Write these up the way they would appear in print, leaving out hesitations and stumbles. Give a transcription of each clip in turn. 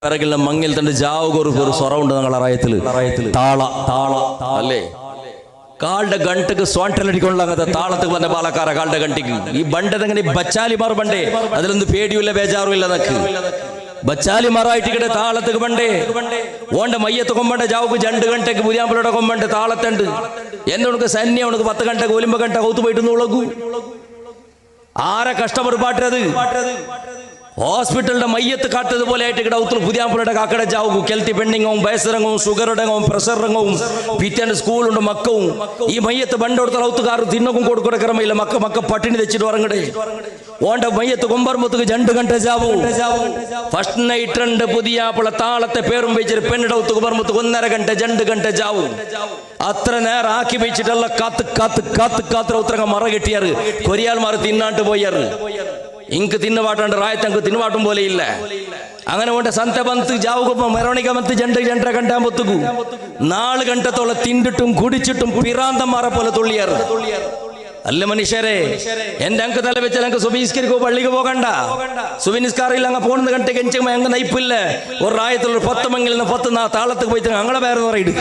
പിറകിലെ മങ്ങിൽ തന്റെ ജാവുകൊരു സ്വറമുണ്ട് ഞങ്ങളെ റയത്തില് താള താള അല്ലേ കാളുടെ ഗണ്ടക്ക് സ്വാണ്ടലടിക്കൊള്ള അങ്ങനത്തെ താളത്ത് വന്ന പാലക്കാര കാളുടെ ഗണ്ടിക്ക് ഈ ബണ്ടതെങ്ങനെ ബച്ചാലിമാർ ബണ്ടേ അതിലൊന്നും പേടിയില്ല ബേജാറും ഇല്ല നക്ക് ബച്ചാലിമാറായിട്ട് താളത്തേക്ക് ബണ്ടേ ഓണ്ട മയ്യത്ത് കൊമ്പണ്ട ജാവുക്ക് 2 ഗಂಟೆക്ക് പുതിയാമ്പലയുടെ കൊമ്പണ്ട് താളത്തുണ്ട് എന്നോട് സന്യ ഉണക്ക് 10 ഗಂಟೆക്ക് ഒലിമ്പ ഗಂಟೆ ഔത്ത് പോയിട്ട് ഉളകൂ ആരെ കഷ്ടപ്പെട്ട് പാട്ടത് ഹോസ്പിറ്റലിന്റെ മയ്യത്ത് കാട്ടതുപോലെ ആയിട്ട് ഇവിടെ ഉത്തര പുതിയാമ്പുലയുടെ കാക്കട ജാവും കെൽത്തി പെണ്ണിങ്ങവും വയസ്സിറങ്ങവും ഷുഗറിടങ്ങവും പ്രഷറിറങ്ങവും പിറ്റേന്റെ സ്കൂളുണ്ട് മക്കവും ഈ മയ്യത്ത് ബണ്ടോടുത്ത ഔത്തുകാർ തിന്നക്കും കൊടുക്കടക്കിറമയില്ല മക്ക പട്ടിണി തെച്ചിട്ട് ഉറങ്ങടേ ഓണ്ട മയ്യത്ത് കൊമ്പർമത്തുക്ക് 2 ഗಂಟೆ ജാവൂ ഫസ്റ്റ് നൈറ്റ് ഉണ്ട് പുതിയാപ്പുള താളത്തെ പേരും വെച്ചിട്ട് പെണ്ണിടെ ഔത്ത് കൊമ്പർമത്തുക്ക് 1.5 ഗಂಟೆ 2 ഗಂಟೆ ജാവൂ അത്ര നേരം ആക്കി വെച്ചിട്ടല്ല കാത്ത് ഉത്തരങ്ങ മറ കെട്ടിയാറ് കൊരിയാൽമാർ തിന്നാണ്ട് പോയാറ് ഇങ്ക് തിന്നുപാട്ടുണ്ട് റായത്തങ്ക് തിന്നുപാട്ടും പോലെ ഇല്ല അങ്ങനെ കൊണ്ട് സന്ത ബന്ത് ജാവുക മെറോണിക ബന്ത് 2.5 ഗಂಟೆ ആകുമ്പോഴത്തേക്കു 4 ഗಂಟೆത്തോളം തിണ്ടിട്ടും കുടിച്ചിട്ടും പിറാന്തന്മാരെ പോലെ തുള്ളിയാറ് അല്ല മനുഷ്യരെ എന്റെ അങ്ക് തല വെച്ചാൽ അങ്ക് സുബീസ്കരിക്കോ പള്ളിക്ക് പോകണ്ട സുബിനിസ്കാറില്ല അങ്ങ് പോകുന്ന ഗಂಟೆಗೆ എഞ്ചും അങ്ങ് നയിപ്പില്ല ഒരു റായത്തുള്ള 10 മംഗലിൽ 10 താളത്തേക്ക് പോയിട്ട് അങ്ങനെ പേര് പറയിട്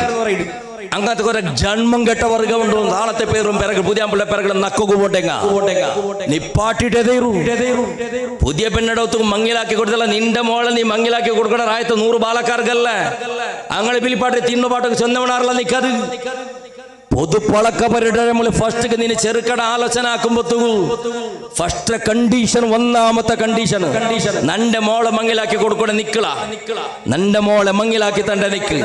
അങ്ങനത്തെ കുറെ ജന്മം കെട്ട വർഗമുണ്ടോ നാളത്തെ പേരും പിറകെ പുതിയ പിറകെ നക്കു പോട്ടെങ്ക നിപ്പാട്ടിട്ടേ പുതിയ പെണ്ണടത്ത് മങ്ങിലാക്കി കൊടുത്തല്ല നിന്റെ മോളെ നീ മങ്ങിലാക്കി കൊടുക്കണ റായത്ത് 100 ബാലക്കാർക്കല്ല അങ്ങനെ പിലിപ്പാട്ട് തിന്നുപാട്ടൊക്കെ ചെന്നവണാറല്ല നിക്കത് പൊതുപ്പളക്കപരിട ഫസ്റ്റ് നീ ചെറുക്കട ആലോചന ആക്കുമ്പോ ഫസ്റ്റ് കണ്ടീഷൻ ഒന്നാമത്തെ കണ്ടീഷൻ നന്റെ മോളെ മങ്ങിലാക്കി കൊടുക്കണ നിക്കള നന്റെ മോളെ മങ്ങിലാക്കി തന്റെ നിക്ക്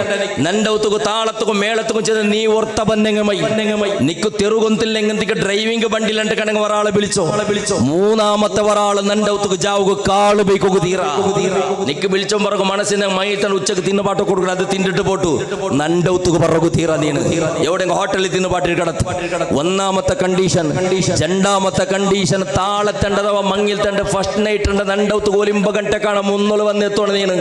നന്റെ ഒത്തുക്കു താളത്തുക്കും മേളത്തുക്കും ചെന്ന് നീ ഓർത്ത ബന്ധങ്ങമൈ നിക്ക് തെറുകൊന്തില്ലെങ്കി ഡ്രൈവിംഗ് ബണ്ടിലണ്ട് കണങ്ങ ഒരാളെ വിളിച്ചോ മൂന്നാമത്തെ ഒരാള് നന്റെ ഒത്തുക്ക് ജാവുക കാള് ബൈക്കൊക്കെ തീരാ നിക്ക് വിളിച്ചോ പറക്കും മനസ്സിനെ മൈത്തൻ ഉച്ചക്ക് തിന്നുപാട്ട് കൊടുക്കണം അത് തിന്നിട്ട് പോട്ടു നന്റെ ഒത്തുക്ക് പറക്കു തീരാ നീ എവിടെ ഹോട്ടൽ തിന്നുപാട്ടിൽ കിടത്ത് ഒന്നാമത്തെ കണ്ടീഷൻ രണ്ടാമത്തെ കണ്ടീഷൻ താളത്തേണ്ടതവ മങ്ങിൽ തണ്ട് ഫസ്റ്റ് നൈറ്റ് ഉണ്ട് 2 കോലിമ്പ ഗಂಟೆക്കാണ് മുന്നോള് വന്നെത്തോണ നീണ്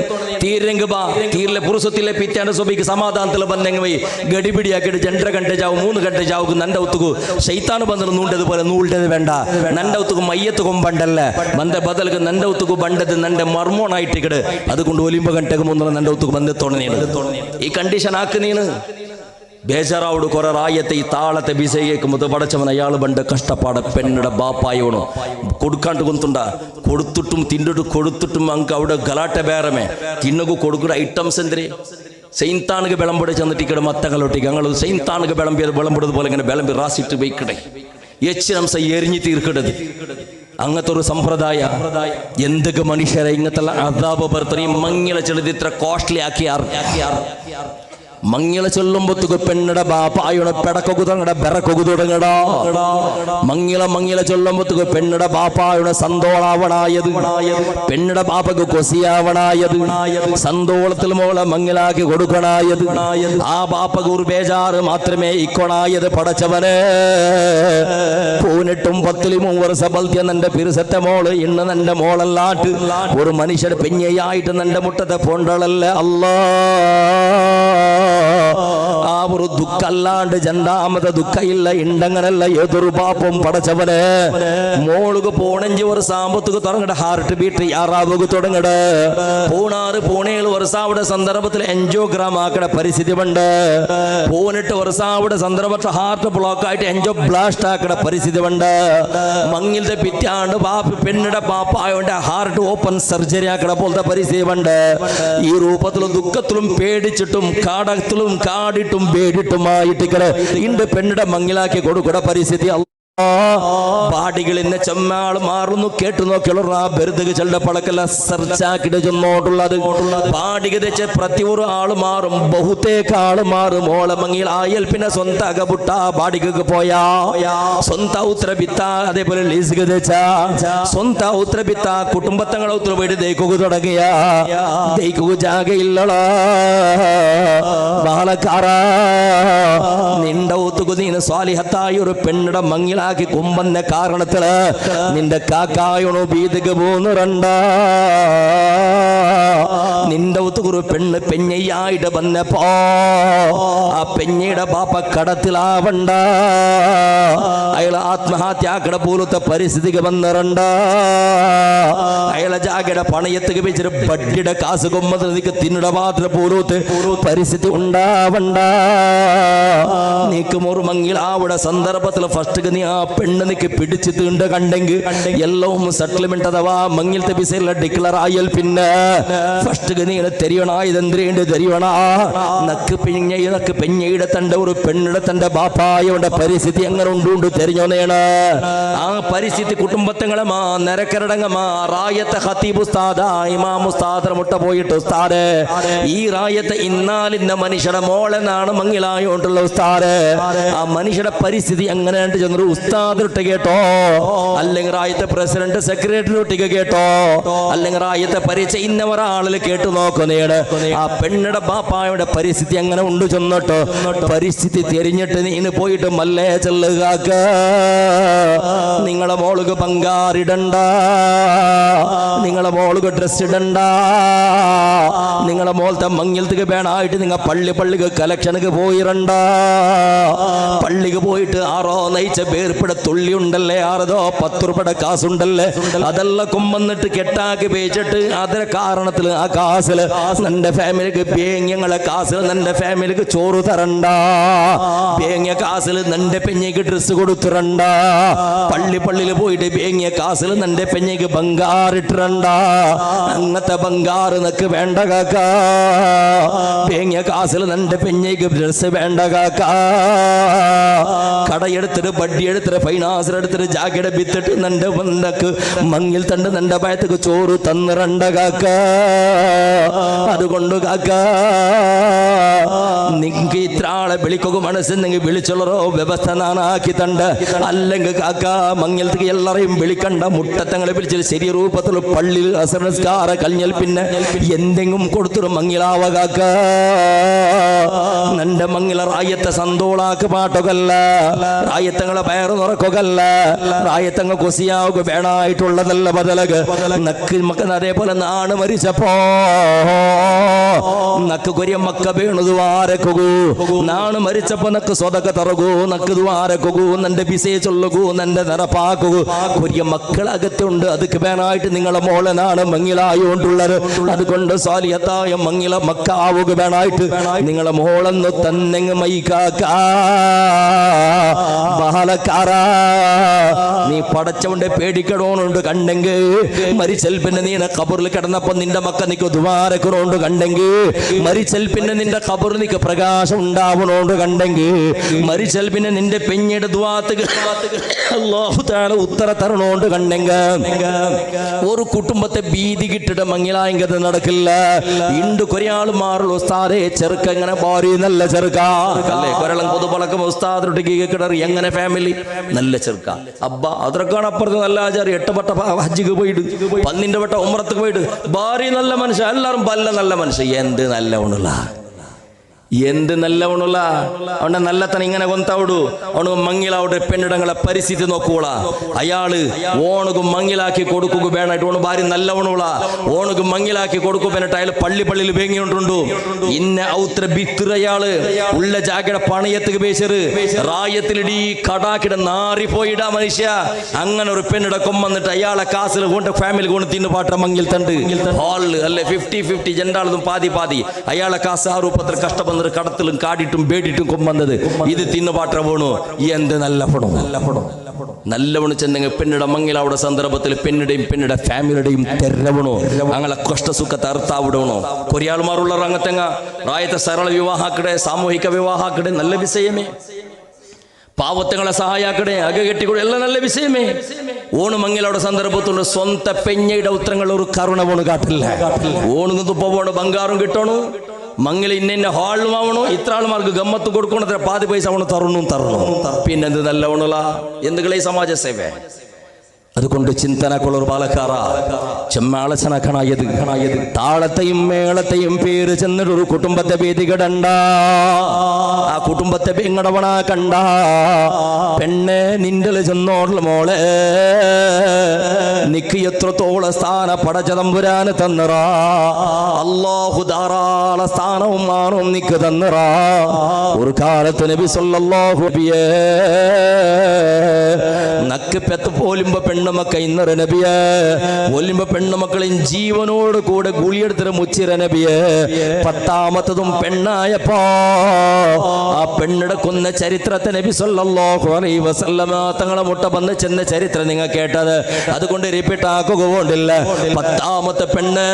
തീരെങ്ക് ബാ തീരിലെ പുരുഷത്തിലെ പിറ്റാണ്ട് സുബിക്ക് സമാധാനത്തിൽ ബന്ധങ്ങ പോയി ഗടിപിടിയാക്കിയിട്ട് 2.5 ഗಂಟೆ ജാവും 3 ഗಂಟೆ ജാവുക്ക് നണ്ടൗത്തുകു ശൈത്താന് ബന്ധം നൂണ്ടത് പോലെ നൂണ്ടത് വേണ്ട നണ്ടൗത്തുകു മയ്യത്ത് കൊമ്പണ്ടല്ല ബന്ധ ബദൽക്ക് നണ്ടൗത്തുകു ബണ്ടത് നന്റെ മർമോണായിട്ട് കിട് അതുകൊണ്ട് ഒലിമ്പ ഗಂಟೆക്ക് മുന്നോള് നണ്ടൗത്തുകു ബന്ധത്തോണ നീണ് ഈ കണ്ടീഷൻ ആക്ക് നീണ് ബേജാറാവോട് കുറെ റായത്തെ ഈ താളത്തെ ബിസേക്കുമ്പോൾ പടച്ചവൻ അയാൾ പണ്ട് കഷ്ടപ്പാട് പെണ്ണിടെ ബാപ്പായോണു കൊടുക്കാണ്ട് കൊന്തുണ്ട കൊടുത്തിട്ടും തിന്നിട്ട് കൊടുത്തിട്ടും അങ്ങ് അവിടെ ഗലാട്ട ബേറമേ തിന്നകു കൊടുക്കുന്ന ഐറ്റംസ് എന്തിന് സൈന്താനുക വിളമ്പടി ചെന്നിട്ട് ഇവിടെ മത്തങ്ങളൊട്ടിക്ക് ഞങ്ങൾ സൈന്താനുക വിളമ്പെടുന്നത് പോലെ ഇങ്ങനെ വിളമ്പി റാസിട്ട് വയ്ക്കടേ എച്ചിനംസ എരിഞ്ഞു തീർക്കിടത് അങ്ങനത്തെ ഒരു സമ്പ്രദായ എന്തൊക്കെ മനുഷ്യരെ ഇങ്ങനത്തെ അതാപ ബർത്തനെയും മങ്ങില ചെറുത് ഇത്ര കോസ്റ്റ്ലി ആക്കിയാർ മങ്ങില ചൊല്ലുമ്പോ പെണ്ണട ബാപ്പായുടെ പെടക്കൊക്കു തുടങ്ങട ബെറക്കൊക്കു തുടങ്ങടാ മങ്ങില ചൊല്ലുമ്പോ പെണ്ണട ബാപ്പായുടെ സന്തോളാവണായത് പെണ്ണട ബാപ്പക്ക് കൊസിയാവണായത് സന്തോളത്തിൽ മോളെ മങ്ങിലാക്കി കൊടുക്കണായത് ആ ബാപ്പക്ക് ഒരു ബേജാറ് മാത്രമേ ഇക്കൊണായത് പടച്ചവനെ 18 വർഷം ബൽത്യ നന്റെ പിരുസത്തെ മോള് ഇന്ന് നന്റെ മോളല്ലാട്ട് ഒരു മനുഷ്യർ പെഞ്ഞയായിട്ട് നന്റെ മുട്ടത്തെ പൊണ്ടളല്ല അല്ലാ ആ ഒരു ദുഃഖല്ലാണ്ട് രണ്ടാമത്തെ ദുഃഖ ഇല്ല ഇണ്ടങ്ങനല്ല ഏതൊരു പാപ്പും പടച്ചവനെ മോളുക്ക് 15 വർഷം ആകുമ്പത്തേക്ക് തുടങ്ങട ഹാർട്ട് ബീറ്റ് യാറാവുക തുടങ്ങട പൂണേല് വർഷാവിടെ സന്ദർഭത്തിൽ എൻജോഗ്രാം ആക്കട പരിസ്ഥിതി ഉണ്ട് 18 വർഷാവിടെ സന്ദർഭത്തിൽ ഹാർട്ട് ബ്ലോക്ക് ആയിട്ട് എൻജോ ബ്ലാസ്റ്റ് ആക്കട പരിസ്ഥിതി ഉണ്ട് മങ്ങിലത്തെ പിറ്റാണ്ട് പെണ്ണിടെ പാപ്പായോണ്ട് ഹാർട്ട് ഓപ്പൺ സർജറി ആക്കട പോലത്തെ പരിസ്ഥിതി ഉണ്ട് ഈ രൂപത്തിലും ദുഃഖത്തിലും പേടിച്ചിട്ടും കാടത്തിലും കാടിട്ടും പേടിട്ടുമായിട്ട് ഇണ്ട് പെണ്ണിടെ മങ്ങിലാക്കി കൊടുക്കട പരിസ്ഥിതി പാടികൾ ഇന്ന് ചെമ്മാൾ മാറുന്നു കേട്ടു നോക്കിയുള്ള ബെരുതുക ചെണ്ട പളക്കല്ല സെർച്ചാക്കിട്ട് ചെന്നോട്ടുള്ളത് പാടിക തെച്ച് പ്രതി ഒരു ആള് മാറും ബഹുത്തേക്ക് ആള് മാറും ഓളെ മങ്ങിൽ ആയൽ പിന്നെ സ്വന്തം അകപുട്ട പാടികക്ക് പോയാ സ്വന്തം ഉത്തരബിത്ത അതേപോലെ ലീസുക തെച്ച സ്വന്തം ഉത്തരബിത്ത കുടുംബത്തങ്ങളെ ഉത്തര പോയിട്ട് ദൈക്കുക തുടങ്ങിയ ദൈക്കുക ജാഗയില്ലടാ ബാലക്കാറ നിന്റെ ഒത്തുകു നീ സ്വാലിഹത്തായ ഒരു പെണ്ണിടെ മങ്ങില മങ്ങിലാക്കി കൊമ്പന്ന കാരണത്തില് നിന്റെ കാക്കായോണോ ബീതിക്ക് പോന്നുറണ്ട നിന്റെ ഒത്തുകുറു പെണ്ണ് പെഞ്ഞയായിട്ട് വന്നപ്പോ ആ പെഞ്ഞയുടെ ബാപ്പ കടത്തിലാവണ്ട അയാൾ ആത്മഹത്യാക്കട പോലത്തെ പരിസ്ഥിതിക്ക് വന്നിറണ്ട അയാളെ ജാഗയുടെ പണയത്തേക്ക് വെച്ചിട്ട് ബഡ്ഡിയുടെ കാസ് കൊമ്പത് നിനക്ക് തിന്നിട മാത്രം പോലത്തെ പരിസ്ഥിതി ഉണ്ടാവണ്ട നീക്കും ഒരു മങ്ങിലാവിടെ സന്ദർഭത്തിൽ ഫസ്റ്റ് നീ ആ പെണ്ണ് നിക്ക് പിടിച്ച് തീണ്ട കണ്ടെങ്കിൽ എല്ലാം സെറ്റിൽമെന്റ് അഥവാ മങ്ങിലത്തെ വിസയിലെ ഡിക്ലർ ആയാൽ പിന്നെ ഫസ്റ്റ് നീ തെരിയണ ഇതെന്തിരേണ്ട തെരിയണ നക്ക് പെഞ്ഞയുടെ തന്റെ ഒരു പെണ്ണിടെ തന്റെ ബാപ്പായുടെ പരിസ്ഥിതി എങ്ങനെ ഉണ്ടുണ്ട് തെരിഞ്ഞോന്നേണ് ആ പരിസ്ഥിതി കുടുംബത്തങ്ങളമാ നിരക്കരടങ്ങമാ റായത്തെ ഖത്തീബ് ഉസ്താദ ഇമാം ഉസ്താദ് മുട്ട പോയിട്ട് ഉസ്താദ് ഈ റായത്തെ ഇന്നാലിന്ന മനുഷ്യയുടെ മോളെന്നാണ് മങ്ങിലായോണ്ടുള്ള ഉസ്താദ് ആ മനുഷ്യയുടെ പരിസ്ഥിതി എങ്ങനെ ചെന്നൊരു ഉസ്താദിട്ട് കേട്ടോ അല്ലെങ്കിൽ റായത്തെ പ്രസിഡന്റ് സെക്രട്ടറി ഒട്ടിക്ക് കേട്ടോ അല്ലെങ്കിൽ റായത്തെ പരിചയ ഇന്ന ഒരാളിൽ കേട്ടു നോക്കുന്നേട് ആ പെണ്ണിടെ ബാപ്പായുടെ പരിസ്ഥിതി എങ്ങനെ ഉണ്ട് ചെന്നിട്ടോ പരിസ്ഥിതി തിരിഞ്ഞിട്ട് നീന് പോയിട്ട് മല്ലേ ചെല്ലുകാക്ക നിങ്ങളെ മോൾക്ക് പങ്കാറിടണ്ട നിങ്ങളെ മോൾക്ക് ഡ്രസ് ഇടണ്ട നിങ്ങളെ മോളത്തെ മങ്ങിലത്തേക്ക് വേണമായിട്ട് നിങ്ങൾ പള്ളിക്ക് കലക്ഷനക്ക് പോയിരണ്ട പള്ളിക്ക് പോയിട്ട് ആറോ നയിച്ച പേർപ്പിട തുള്ളി ഉണ്ടല്ലേ ആറതോ 10 രൂപയുടെ കാസുണ്ടല്ലേ അതെല്ലാം കൊമ്പന്നിട്ട് കെട്ടാക്കി വെച്ചിട്ട് അതിന്റെ കാരണത്തിൽ ആ കാസില് നിന്റെ ഫാമിലിക്ക് പേങ്ങങ്ങളെ കാസിൽ നിന്റെ ഫാമിലിക്ക് ചോറ് തരണ്ട പേങ്ങിയ കാസിൽ നിന്റെ പെഞ്ഞയ്ക്ക് ഡ്രസ് കൊടുത്തിരണ്ട പള്ളിയിൽ പോയിട്ട് പേങ്ങിയ കാസിൽ നിന്റെ പെഞ്ഞയ്ക്ക് ബംഗാറിട്ടിരണ്ട അങ്ങനത്തെ ബംഗാറ് നിനക്ക് വേണ്ട കാക്ക പേങ്ങിയ കാസിൽ നിന്റെ പെഞ്ഞയ്ക്ക് ഡ്രസ് വേണ്ട കാക്ക കടയെടുത്തിട്ട് ബഡ്ഡി എടുത്തിട്ട് ഫൈനാൻസ് എടുത്തിട്ട് ജാക്കറ്റ് വിത്തിട്ട് നിന്റെ ബന്ധക്ക് മങ്ങിൽ തണ്ട് നിന്റെ ഭയത്തേക്ക് ചോറ് തന്നിരണ്ട കാക്ക അതുകൊണ്ട് കാക്ക നിങ്ങക്ക് ഇത്ര ആളെ വിളിക്കുക മനസ്സെന്നെങ്കിൽ വിളിച്ചുള്ളറോ വ്യവസ്ഥ നാനാക്കി തണ്ട് അല്ലെങ്കിൽ കാക്ക മങ്ങിലത്തേക്ക് എല്ലാരെയും വിളിക്കണ്ട മുട്ടത്തങ്ങളെ വിളിച്ചിട്ട് ശരി രൂപത്തിൽ പള്ളിയിൽ അസംസ്കാര കഴിഞ്ഞാൽ പിന്നെ എന്തെങ്കിലും കൊടുത്തൊരു മങ്ങിലാവ കാക്ക നിന്റെ മങ്ങില റായത്തെ സന്തോളാക്ക് പാട്ടുകല്ല റായത്തങ്ങളെ പയറ് തുറക്കുകല്ല റായത്തങ്ങ കൊസിയാവുക വേണമായിട്ടുള്ളതല്ല ബദലക നക്ക് മക്ക അതേപോലെ നാണ് മരിച്ചപ്പോ നക്ക് കൊരിയ മക്ക വീണു ദ്വാരക്കൂ നാണ് മരിച്ചപ്പോ നക്ക് സ്വതക്ക തറകൂ നക്ക് ദ്വാരക്കൂ നിന്റെ ബിസേ ചൊല്ലുകൂ നിന്റെ നിറപ്പാക്കൂ കൊരിയ മക്കളകത്തുണ്ട് അതൊക്കെ വേണമായിട്ട് നിങ്ങളെ മോളെ നാണ് മങ്ങിലായോണ്ടുള്ളത് അതുകൊണ്ട് സാലിയത്തായ മങ്ങില മക്കാവുക വേണമായിട്ട് നിങ്ങളെ മോളെന്ന് തന്നെ മൈക്കാക്ക ബഹളക്കാരാ നീ പടച്ചവന്റെ പേടിക്കണോണ്ട് കണ്ടെങ്കിൽ മരിച്ചൽ പിന്നെ നീ ഖബറിൽ കിടന്നപ്പോ നിന്റെ മക്ക നിക്ക് ദ്വാരക്കണോണ്ട് കണ്ടെങ്കിൽ മരിച്ചൽ പിന്നെ നിന്റെ ഖബറിൽ നിക്ക് പ്രകാശം ഉണ്ടാവണോണ്ട് കണ്ടെങ്കിൽ മരിച്ചൽ പിന്നെ നിന്റെ പെഞ്ഞയുടെ ദ്വാരക്ക് അല്ലാഹു തആല ഉത്തര തരണോണ്ട് കണ്ടെങ്കിൽ ഒരു കുടുംബത്തെ ഭീതി കിട്ടിട്ട് മങ്ങിലായെങ്കിൽ നടക്കില്ല ഇണ്ട് കൊറയാൾ മാറുള്ള ഉസ്താദേ ചെറുക്ക എങ്ങനെ ഭാര്യ നല്ല ചെറുക്ക അല്ലേ കൊരളം പൊതുപളക്കം ഉസ്താദൊട്ടിക്ക് കിടറി എങ്ങനെ ഫാമിലി നല്ല ചെറുക്ക അബ്ബ അതൊക്കെയാണ് അപ്പുറത്ത് നല്ല ആചാരം 8 വട്ട ഹജ്ജിക്ക് പോയിട്ട് 12 വട്ട ഉംറക്ക് പോയിട്ട് ഭാര്യ നല്ല മനുഷ്യ എല്ലാവരും നല്ല മനുഷ്യ എന്ത് നല്ലവണുള്ള അവന്റെ നല്ലത്തന ഇങ്ങനെ കൊന്തവിടു അവനു മങ്ങിലാവിടെ പെണ്ണിടങ്ങളെ പരിസ്ഥിതി നോക്കൂള അയാള് ഓണുക്ക് മങ്ങിലാക്കി കൊടുക്കുക വേണമായിട്ട് ഓണ് ഭാര്യ നല്ലവണുള്ള ഓണുക്ക് മങ്ങിലാക്കി കൊടുക്കുക വേണ്ടിട്ട് അയാൾ പള്ളിയിൽ വേങ്ങിയിട്ടുണ്ടു ഇന്ന ഔത്ര ബിത്തിറയാള് ഉള്ള ജാഗയുടെ പണയത്തേക്ക് പേശറ് റായത്തിലിടി കടാക്കിട നാറിപ്പോയിടാ മനുഷ്യ അങ്ങനെ ഒരു പെണ്ണിട കൊമ്പന്നിട്ട് അയാളെ കാസിൽ കൊണ്ട് ഫാമിലി കൊണ്ട് തിന്നു പാട്ട മങ്ങിൽ തണ്ട് ഹാളില് അല്ലെ 50-50 ജെണ്ടാളതും പാതി അയാളെ കാസ് ആ രൂപത്തിൽ കഷ്ടപ്പെടുന്ന കടത്തിലും കാടിട്ടും പേടിട്ടും കൊമ്പന്നത് ഇത് തിന്നു പാട്ട പോണു എന്ത് നല്ല പണം ചെന്നെങ്കിൽ പെണ്ണിട മങ്ങിലാവിടെ സന്ദർഭത്തിൽ പെണ്ണിടെ ഫാമിലിയുടെയും തെരവണോ അങ്ങനെ കഷ്ടസുഖത്തെ അർത്ഥാവിടണോ കൊറിയാൾമാരുള്ള അങ്ങത്തെങ്ങ റായത്തെ സരള വിവാഹാക്കടെ സാമൂഹിക വിവാഹാക്കടെ നല്ല വിഷയമേ പാവത്തങ്ങളെ സഹായാക്കടെ അക കെട്ടിക്കൂടെ എല്ലാം നല്ല വിഷയമേ ഓണ് മങ്ങിലവിടെ സന്ദർഭത്തുണ്ട് സ്വന്ത പെഞ്ഞയുടെ ഉത്തരങ്ങൾ ഒരു കരുണ പോണ് കാട്ടില്ല ഓണുന്ന് തുപ്പ പോണ് ബംഗാറും കിട്ടണു മങ്ങിൽ ഇന്ന ഹാളിലും ആവണോ ഇത്ര ആൾമാർക്ക് ഗമ്മത്ത് കൊടുക്കണത്ര പാതി പൈസ അവണ് തരണു പിന്നെന്ത് നല്ലവണുള്ള എന്തുകളെ സമാജ സേവ അതുകൊണ്ട് ചിന്തനക്കുള്ളൊരു പാലക്കാറ ചെമ്മാളച്ചനക്കണായത് താളത്തെയും മേളത്തെയും പേര് ചെന്നിട്ടൊരു കുടുംബത്തെ വേദികടണ്ട ആ കുടുംബത്തെ പെങ്ങടവണ കണ്ട പെണ്ണെ നിന്റെ ചെന്നോടുള്ള മോളെ നിക്ക് എത്രത്തോളം സ്ഥാന പടച്ചതമ്പുരാന് തന്നറ അല്ലാഹു ധാരാള സ്ഥാനവും മാറും നിക്ക് തന്നറ ഒരു കാലത്ത് നബി സല്ലല്ലാഹു അലൈഹി നക്ക് പെത്ത് പോലുമ്പോ പെണ്ണുമക്ക ഇന്നൊരു നബിയെ പോലുമ്പോ പെണ്ണുമക്കളെയും ജീവനോട് കൂടെ ഗുളിയെടുത്തിട്ട് മുച്ചിര നബിയെ 10ാമത്തതും പെണ്ണായപ്പോ ആ പെണ്ണിടെ കൊന്ന ചരിത്രത്തെ നബി സല്ലല്ലാഹു അലൈഹി വസല്ലമ തങ്ങളെ മുട്ട വന്ന് ചെന്ന ചരിത്രം നിങ്ങൾ കേട്ടത്. അതുകൊണ്ട് റിപ്പീറ്റ് ആക്കുക കൊണ്ടില്ല. 10ാമത്തെ പെണ്ണ്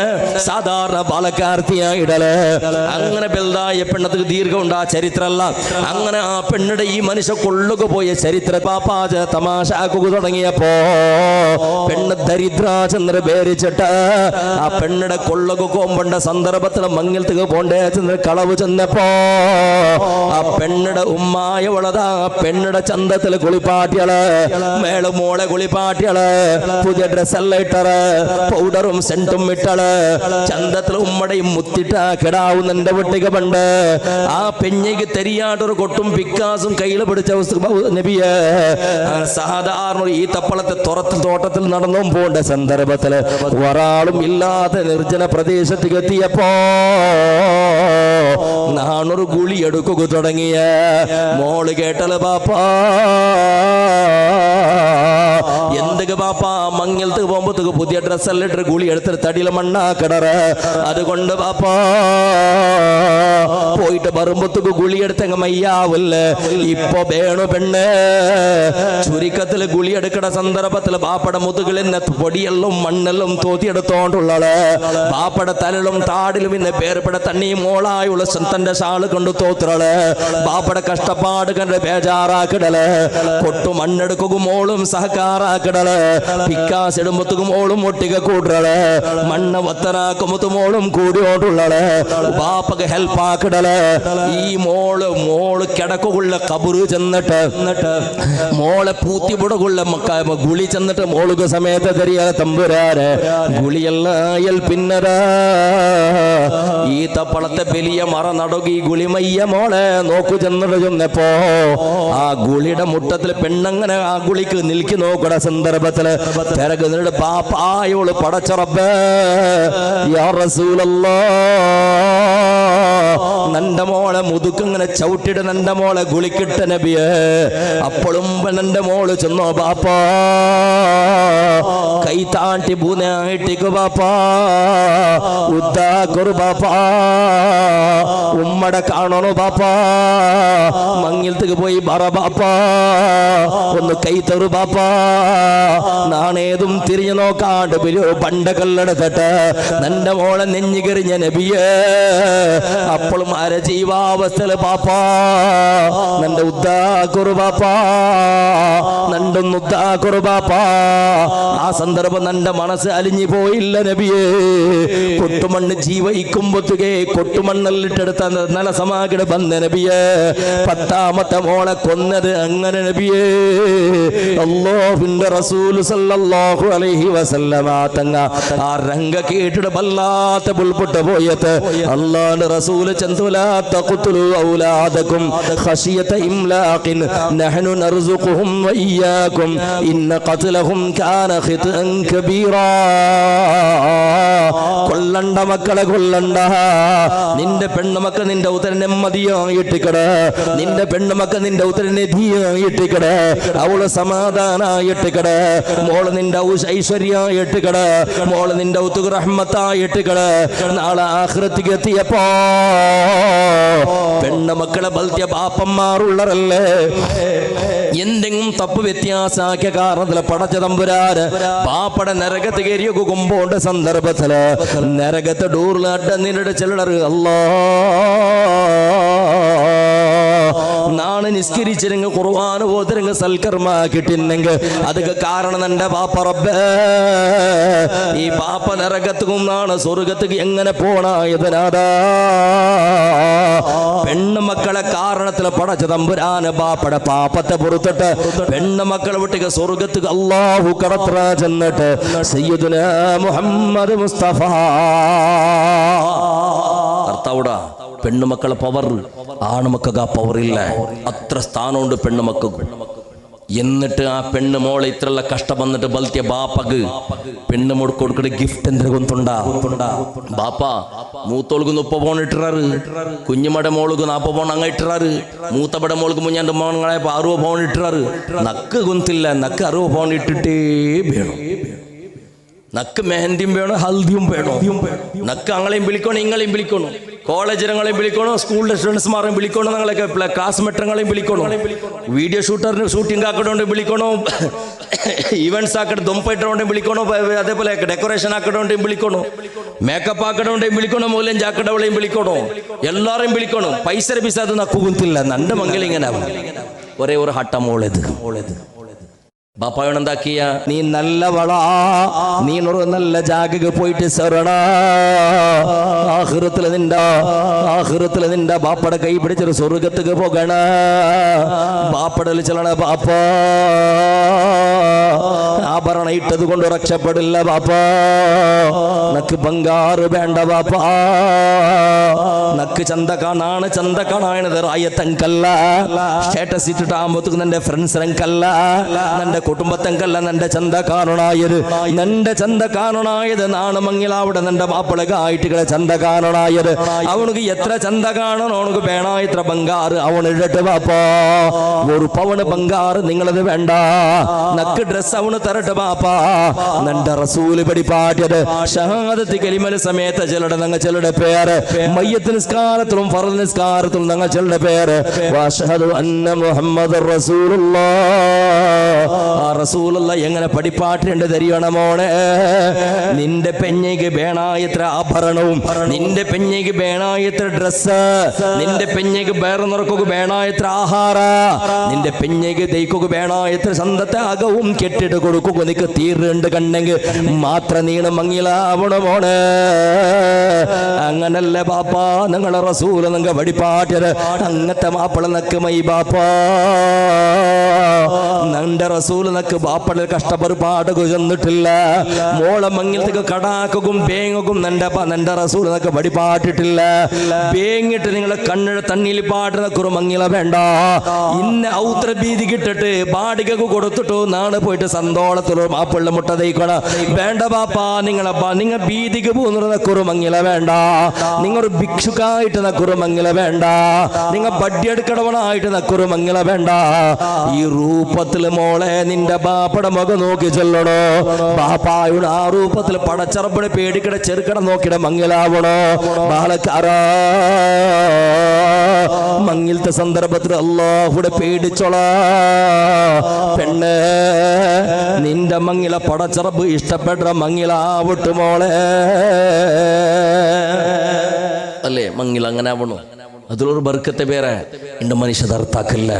സാധാരണ ബാലക്കാർത്തിയായിടല് അങ്ങനെ ബൽദായ പെണ്ണത് ദീർഘം ഉണ്ട് ആ ചരിത്രമല്ല. അങ്ങനെ ആ പെണ്ണിടെ ഈ മനുഷ്യ കൊള്ളുക പോയ ചരിത്ര പാപ്പാച തമാശ ആക്കുക തുടങ്ങിയപ്പോ പെണ്ണ് ദരിദ്രാചന്ദ്ര പേരിച്ചിട്ട് ആ പെണ്ണിടെ കൊള്ളുക കോമ്പണ്ട സന്ദർഭത്തിൽ മങ്ങലത്തുക പോണ്ടേ കളവ് ചെന്നപ്പോ ആ പെണ്ണിടെ ഉമ്മായവളതാ പെണ്ണിടെ ചന്തത്തിൽ കുളിപ്പാട്ടികള് മേള് മോളെ കുളിപ്പാട്ടികള് പുതിയ ഡ്രസ്സെല്ലാം ഇട്ടറ് പൗഡറും സെന്റും ഇട്ടള് ചന്തത്തിൽ ഉമ്മടയും മുത്തിട്ട കിടാവുന്നെന്റെ വെട്ടിക പണ്ട് ആ പെഞ്ഞയ്ക്ക് തെരിയാട്ടൊരു കൊട്ടും പിക്കാസും കയ്യിൽ പിടിച്ച നബിയെ സാധാരണ ഈ തപ്പളത്തെ തുറത്തിൽ തോട്ടത്തിൽ നടന്നും പോണ്ട സന്ദർഭത്തില് ഒരാളും ഇല്ലാത്ത നിർജ്ജന പ്രദേശത്തേക്ക് എത്തിയപ്പോ നാണൊരു ഗുളി എടുക്കുക തുടങ്ങിയ മോള് കേട്ടല് പാപ്പാ എന്തൊക്കെ പാപ്പാ മങ്ങലത്തേക്ക് പോകുമ്പോഴത്തേക്ക് പുതിയ ഡ്രസ്സെല്ലാം ഇട്ട് ഗുളി എടുത്തിട്ട് തടിയിലെ മണ്ണാക്കിടറ്. അതുകൊണ്ട് പാപ്പാ പോയിട്ട് വരുമ്പോഴത്തേക്ക് ഗുളി എടുത്തങ്ങ് മയ്യാവില്ലേ ഇപ്പൊ വേണു പെണ്ണ് ചുരുക്കത്തിൽ ഗുളി എടുക്കണ സന്ദർഭത്തിൽ ബാപ്പയുടെ മുതുകിൽ നിന്ന് പൊടിയെല്ലാം മണ്ണെല്ലാം തോത്തിയെടുത്തോണ്ടുള്ളത് ബാപ്പയുടെ തലലും താടിലും ഇന്ന് പേർപ്പെട തണ്ണി മോളായുള്ള തന്റെ ഷാള് കൊണ്ട് തോത്തുകള് ബാപ്പയുടെ കഷ്ടപ്പാട് കണ്ട് ബേജാറാക്കിടല് കൊട്ടു മണ്ണെടുക്കും മോളും സഹകാറാക്കിടല് പിക്കാസ് ഇടുമ്പത്തും മോളും ഒട്ടിക കൂടല് മണ്ണ് വത്തനാക്കുമ്പത്തും മോളും കൂടിയോട്ടുള്ളത് ബാപ്പക്ക് ഹെൽപ്പ് ആക്കിടല് ഈ മോള് കിടക്കുള്ള കബറ് ചെന്നിട്ട് മോളെ പൂത്തിപുടകുള്ള ഗുളി ചെന്നിട്ട് മോളുക സമയത്ത് തെരിയാ തമ്പുരാന് ഗുളിയെല്ലാം പിന്നരാ ഈ തപ്പളത്തെ വലിയ മറ നടുകി ഗുളിമയ്യ മോളെ നോക്കു ചെന്നിട്ട് ചെന്നപ്പോ ആ ഗുളിയുടെ മുട്ടത്തിൽ പെണ്ണങ്ങനെ ആ ഗുളിക്ക് നിൽക്കി നോക്കണ സന്ദർഭത്തില് പിറകു നിന്നിട്ട് പാപ്പായോള് പടച്ചറബ് യാ റസൂലല്ലാഹ് നന്റെ മോളെ മുതുക്കിങ്ങനെ ചവിട്ടിട്ട് നന്റെ മോളെ ഗുളിക്കിട്ട നബിയെ അപ്പോഴും നന്റെ മോള് ചെന്നോ ബാപ്പാ കൈ താണ്ടി പൂനായിട്ടിക്കു ബാപ്പാ ഉദ്ദാക്കൊരു ബാപ്പാ ഉമ്മടെ കാണണോ ബാപ്പാ മങ്ങലത്തേക്ക് പോയി പറ ബാപ്പാ ഒന്ന് കൈ തറു ബാപ്പാ നാണേതും തിരിഞ്ഞു നോക്കാണ്ട് പണ്ട കല്ലെടുത്തിട്ട് നന്റെ മോളെ നെഞ്ഞുകെറിഞ്ഞ നബിയെ അപ്പോഴും അരജീവാവസ്ഥയില് പാപ്പാ നന്റെ ഉദ്ദാക്കൊരു ബാപ്പാ നണ്ടൊന്ന് ഉദ്ദാക്കൊരു ബാപ്പാ ആ സന്ദർഭം നന്റെ മനസ്സ് അലിഞ്ഞു പോയില്ല നബിയേ കൊട്ടുമണ്ണ് ജീവയിക്കുമ്പോത്തുകെ കൊട്ടുമണ്ണെല്ലിട്ടെടുത്ത നല്ല സമാഗിട ബന്ധ നബിയേ 10ാമത്തെ മോളെ കൊന്നത് അങ്ങനെ നബിയേ അല്ലാഹുവിന്റെ റസൂൽ സല്ലല്ലാഹു അലൈഹി വസല്ലമ തങ്ങ ആ രംഗ കേട്ടിട്ട് വല്ലാത്ത പുൽപൊട്ട് പോയത് അല്ലാഹുവിന്റെ റസൂൽ ചന്തുലാ തഖ്തുലു ഔലാദകും ഖശിയത ഇംലാഖിൻ നഹ്നു നർസുഖുഹും വഇയ്യാകും ഇന്ന ഖത്ലഹും കാന ഖിതൻ കബീറാ കൊല്ലണ്ട മക്കളെ കൊല്ലണ്ട നിന്റെ പെണ്ണുമക്കൾ നിന്റെ ഉത്തരം നെമ്മതിയായിട്ടിക്കട നിന്റെ പെണ്ണുമക്കൾ നിന്റെ ഉത്തരം നെധിയായിട്ടിക്കട അവള് സമാധാനായിട്ടിക്കട മോള് നിന്റെ ഐശ്വര്യായിട്ടിക്കട മോള് നിന്റെ ഉത്തുക റഹ്മത്തായിട്ടിക്കട നാളെ ആഖിറത്തിക്ക് എത്തിയപ്പോ പെണ്ണുമക്കളെ ബൽത്യ പാപ്പന്മാരുള്ളവരല്ലേ എന്തെങ്കിലും തപ്പ് വ്യത്യാസാക്കിയ കാരണത്തില് പടച്ച തമ്പുരാന് പാപ്പട നരകത്ത് കയറിയ കുമ്പോണ്ട സന്ദർഭത്തില് നരകത്തെ ഡൂറിലാട്ട നിന്നിട്ട് ചിലർ അല്ലാ നാണ് നിസ്കരിച്ചിരുങ്ങ ഖുർആൻ ഓതിരുങ്ങ സൽക്കർമ്മ കിട്ടിന്നെങ്കിൽ അതൊക്കെ കാരണം എന്റെ പാപ്പ റബ്ബേ ഈ പാപ്പ നരകത്തും നാണ് സ്വർഗത്തുക്ക് എങ്ങനെ പോണായതിനാടാ പെണ്ണുമക്കളെ കാരണത്തിൽ പടച്ച തമ്പുരാന് ബാപ്പയുടെ പാപ്പത്തെ പുറത്തിട്ട് പെണ്ണുമക്കളെ വിട്ടിക്ക് സ്വർഗത്തുക്ക് അല്ലാഹു കടത്ര ചെന്നിട്ട് സയ്യിദുനാ മുഹമ്മദ് മുസ്തഫ ഭർത്താവുടാ പെണ്ണുമക്കളെ പവർ ആണുമക്കൾക്ക് ആ പവർ ഇല്ല അത്ര സ്ഥാനമുണ്ട് പെണ്ണുമക്കൾക്ക് എന്നിട്ട് ആ പെണ്ണ് മോളെ ഇത്രയുള്ള കഷ്ടം വന്നിട്ട് ബൽത്തിയ ബാപ്പക്ക് പെണ്ണ് മോട് കൊടുക്കുന്ന ഗിഫ്റ്റ് എന്തിനു കൊണ്ടുണ്ടാ ബാപ്പ മൂത്തോൾക്ക് 30 പൗണ്ട് ഇട്ടാറ് കുഞ്ഞുമടെ മോൾക്ക് 40 പൗണ്ട് അങ്ങ് ഇട്ടാറ് മൂത്തപ്പടെ മോൾക്ക് മുഞ്ഞാണ്ട് മോണങ്ങളെ 60 പൗണ്ട് ഇട്ടാറ് നക്ക് കൊന്തില്ല നക്ക് 60 പൗണ്ട് ഇട്ടിട്ടേ വേണം നക്ക് മെഹന്തിയും വേണം ഹൽദിയും വേണം നക്ക് അങ്ങളെയും വിളിക്കണം ഇങ്ങളെയും വിളിക്കണം കോളേജിനങ്ങളെയും വിളിക്കണോ സ്കൂളിലെ സ്റ്റുഡൻസ്മാരെയും വിളിക്കണോ ഞങ്ങളൊക്കെ ക്ലാസ്മേറ്റങ്ങളെയും വിളിക്കണോ വീഡിയോ ഷൂട്ടറിന് ഷൂട്ടിംഗ് ആക്കണോണ്ട് വിളിക്കണോ ഈവൻസ് ആക്കട്ടെ ദൊമ്പയിട്ടോണ്ടെയും വിളിക്കണോ അതേപോലെ ഡെക്കറേഷൻ ആക്കണോണ്ടെയും വിളിക്കണോ മേക്കപ്പ് ആക്കണോണ്ടെയും വിളിക്കണോ മൂലം ജാക്കടവളെയും വിളിക്കണോ എല്ലാരെയും വിളിക്കണം പൈസ പിസ അത് നക്കുകുന്നില്ല നന്റെ മംഗൽ ഇങ്ങനെ ഒരേ ഒരു ഹട്ട മോളേത് ബാപ്പായോട് എന്താക്കിയ നീ നല്ലവളാ നീ ഒരു നല്ല ജാഗക്ക് പോയിട്ട് സരണ ആഖിറത്തിൽ നിന്റെ ബാപ്പയുടെ കൈ പിടിച്ചൊരു സ്വർഗത്തേക്ക് പോകണ ബാപ്പടൽ ചെല്ലണ ബാപ്പ ആഭരണം ഇട്ടത് കൊണ്ട് രക്ഷപ്പെടില്ല ബാപ്പ നക്ക് ബംഗാറ് വേണ്ട ബാപ്പ നക്ക് ചന്ത കാണാണത് റായത്തങ്കല്ല സ്റ്റാറ്റസ് ഇട്ടിട്ടാകുമ്പോഴത്തേക്ക് നിന്റെ ഫ്രണ്ട്സിനങ്കല്ല നിന്റെ കുടുംബത്തെങ്കല്ല നിന്റെ ചന്ത കാണണായത് നാണ് മങ്ങിലാവിടെ നിന്റെ മാപ്പിളക ആയിട്ടുകളെ ചന്ത കാണണായത് അവനക്ക് എത്ര ചന്ത കാണണോ അവനക്ക് വേണ ഇത്ര ബംഗാറ് അവൻ ഇഴട്ട് ബാപ്പാ ഒരു പവന് ബംഗാറ് നിങ്ങളത് വേണ്ട നക്ക് ഡ്രസ് അവന് തരട്ട് ബാപ്പാ നിന്റെ റസൂല് പടിപ്പാട്ടിയത് ഷഹാദത്ത് കലിമല സമയത്ത് ചിലരുടെ പേര് മയ്യത്ത് നിസ്കാരത്തിലും ഫർദ് നിസ്കാരത്തിലും ഞങ്ങൾ ചിലരുടെ പേര് വഅശ്ഹദു അന്ന മുഹമ്മദർ റസൂലുള്ളാഹ് ആ റസൂലുള്ള എങ്ങനെ പടിപ്പാട്ടുണ്ട് തരികണം മോനെ നിന്റെ പെഞ്ഞയ്ക്ക് വേണായത്ര ആഭരണവും നിന്റെ പെഞ്ഞയ്ക്ക് വേണായത്ര ഡ്രസ് നിന്റെ പെഞ്ഞയ്ക്ക് വേറെ നിറക്കൊക്കെ വേണായത്ര ആഹാര നിന്റെ പെഞ്ഞയ്ക്ക് ദൈക്കൊക്കെ വേണായത്ര സ്വന്തത്തെ അകവും കെട്ടിട്ട് കൊടുക്കുക നിക്ക് തീരുണ്ട് കണ്ടെങ്കിൽ മാത്രം നീണ് മങ്ങിലാവണം മോനെ അങ്ങനല്ലേ ബാപ്പാ നിങ്ങളെ റസൂല് നിങ്ങൾ വടിപ്പാട്ടത് അങ്ങത്തെ മാപ്പിള നക്ക് മൈ ബാപ്പാ നിന്റെ റസൂല് നക്ക് ബാപ്പട കഷ്ടപ്പെടുപാട് ചെന്നിട്ടില്ല മോളെ മങ്ങിലത്തേക്ക് കടാക്കും ബേങ്ങും നിന്റെ റസൂല് നക്ക് വടിപ്പാട്ടിട്ടില്ല ബേങ്ങിട്ട് നിങ്ങളെ കണ്ണിഴ തണ്ണിയിൽ പാടുന്ന കുറു മങ്ങില വേണ്ട ഇന്ന ഔത്ര ഭീതി കിട്ടിട്ട് ബാടികക്ക് കൊടുത്തിട്ടു നാളെ പോയിട്ട് സന്തോളത്തിലോ മാപ്പിള്ള മുട്ട തയ്ക്കണ വേണ്ട ബാപ്പാ നിങ്ങൾ ഭീതിക്ക് പോകുന്ന കുറു മങ്ങില വേണ്ട നിങ്ങൾ ഒരു ഭിക്ഷുക്കായിട്ട് നക്കുറു മങ്ങില വേണ്ട നിങ്ങൾ ബഡ്ഡിയെടുക്കണവനായിട്ട് നക്കുറു മങ്ങില വേണ്ട ഈ രൂപത്തിൽ മോളെ നിന്റെ ബാപ്പയുടെ മുഖം നോക്കി ചെല്ലണോ ബാപ്പായുടെ ആ രൂപത്തിൽ പടച്ചറപ്പിന് പേടിക്കട ചെറുക്കട നോക്കിട മങ്ങിലാവണോ ബാലക്കാരാ മങ്ങിലത്തെ സന്ദർഭത്തിൽ അല്ലാഹുടെ പേടിച്ചോള പെണ്ണ് നിന്റെ മങ്ങില പടച്ചറപ്പ് ഇഷ്ടപ്പെട്ട മങ്ങിലാവട്ടെ മോളെ അല്ലേ മങ്ങിൽ അങ്ങനെ ആവണോ അതിലൊരു ബർക്കത്തെ പേരെ എന്റെ മനുഷ്യത അർത്ഥാക്കല്ലേ